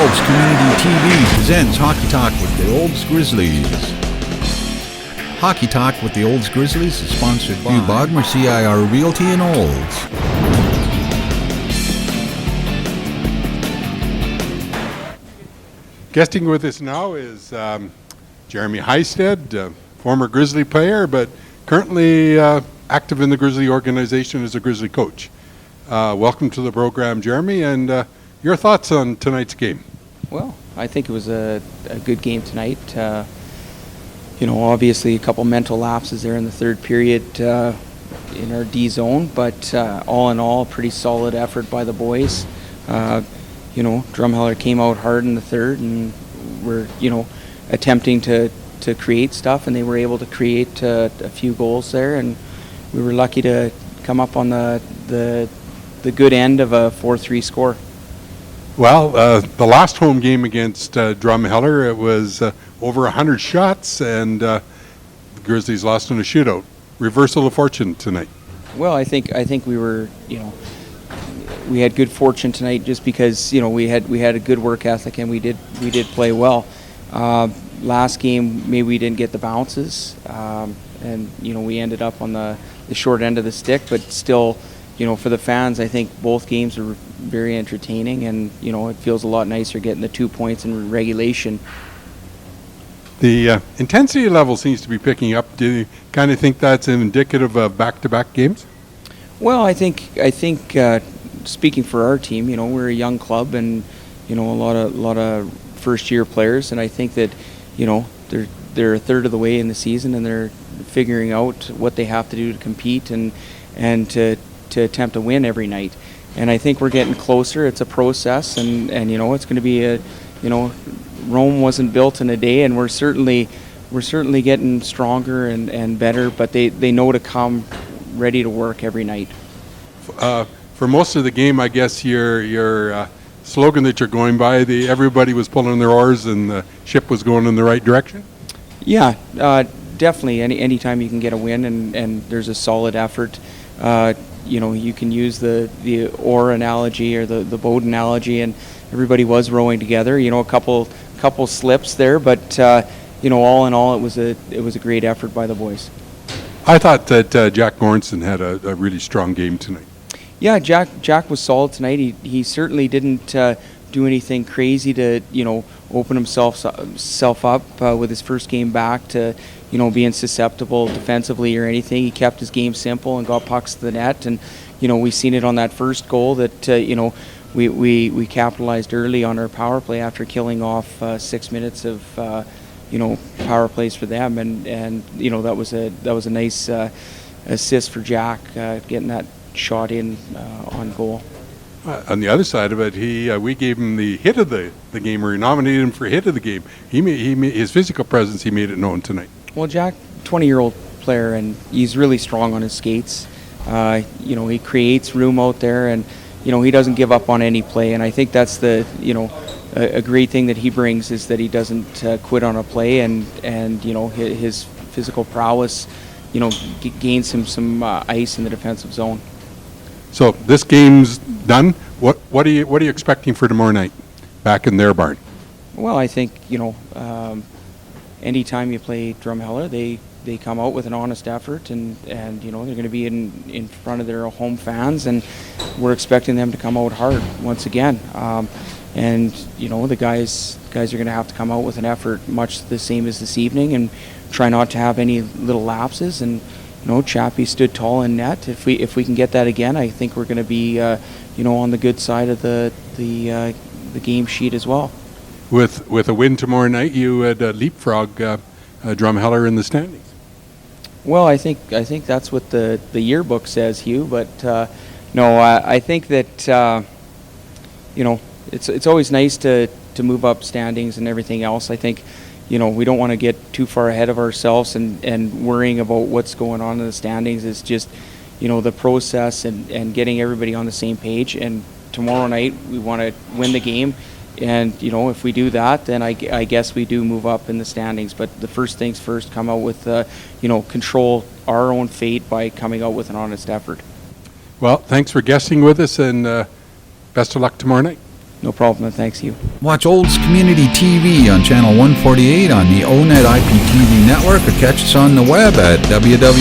Oaks Community TV presents Hockey Talk with the Olds Grizzlies. Hockey Talk with the Olds Grizzlies is sponsored by Hugh Bodmer, CIR Realty in Olds. Guesting with us now is Jeramie Heistad, former Grizzly player, but currently active in the Grizzly organization as a Grizzly coach. Welcome to the program, Jeramie, and your thoughts on tonight's game? Well, I think it was a good game tonight. Obviously a couple mental lapses there in the third period in our D zone, but all in all, a pretty solid effort by the boys. Drumhellor came out hard in the third, and were attempting to create stuff, and they were able to create a few goals there, and we were lucky to come up on the good end of a 4-3 score. Well, the last home game against Drumhellor, it was over 100 shots, and the Grizzlies lost in a shootout. Reversal of fortune tonight. Well, I think we were, we had good fortune tonight just because we had a good work ethic, and we did play well. Last game, maybe we didn't get the bounces, and we ended up on the short end of the stick, but still. For the fans, I think both games are very entertaining, and it feels a lot nicer getting the 2 points in regulation. The intensity level seems to be picking up. Do you kind of think that's indicative of back-to-back games? Well, I think speaking for our team, we're a young club, and a lot of first-year players, and I think that they're a third of the way in the season, and they're figuring out what they have to do to compete and to attempt to win every night. And I think we're getting closer. It's a process, and it's going to be Rome wasn't built in a day, and we're certainly getting stronger and better, but they know to come ready to work every night. For most of the game, I guess your slogan that you're going by, everybody was pulling their oars and the ship was going in the right direction? Yeah, definitely. Anytime you can get a win and there's a solid effort, you can use the oar analogy or the boat analogy, and everybody was rowing together. A couple slips there, but all in all, it was a great effort by the boys. I thought that Jack Goranson had a really strong game tonight. Yeah, Jack was solid tonight. He certainly didn't do anything crazy to open himself up with his first game back to being susceptible defensively or anything. He kept his game simple and got pucks to the net, and we seen it on that first goal that we capitalized early on our power play after killing off 6 minutes of power plays for them, and that was a nice assist for Jack getting that shot in on goal. On the other side of it, we gave him the hit of the game, or nominated him for hit of the game. He made his physical presence. He made it known tonight. Well, Jack, 20-year-old player, and he's really strong on his skates. He creates room out there, and he doesn't give up on any play. And I think that's a great thing that he brings is that he doesn't quit on a play, and his physical prowess, gains him some ice in the defensive zone. So this game's done. What are you expecting for tomorrow night, back in their barn? Well, I think anytime you play Drumhellor, they come out with an honest effort, and they're going to be in front of their home fans, and we're expecting them to come out hard once again. The guys are going to have to come out with an effort much the same as this evening, and try not to have any little lapses. And Chappie stood tall in net. If we can get that again, I think we're going to be on the good side of the game sheet as well. With a win tomorrow night, you would leapfrog Drumhellor in the standings. Well, I think that's what the yearbook says, Hugh. But no, I think that it's always nice to move up standings and everything else. I think we don't want to get too far ahead of ourselves and worrying about what's going on in the standings. It's just the process and getting everybody on the same page. And tomorrow night we want to win the game. And, if we do that, then I guess we do move up in the standings. But the first things first, come out with, control our own fate by coming out with an honest effort. Well, thanks for guesting with us, and best of luck tomorrow night. No problem. Thanks, Hugh. Watch Olds Community TV on Channel 148 on the ONET IPTV network, or catch us on the web at www.octv.ca.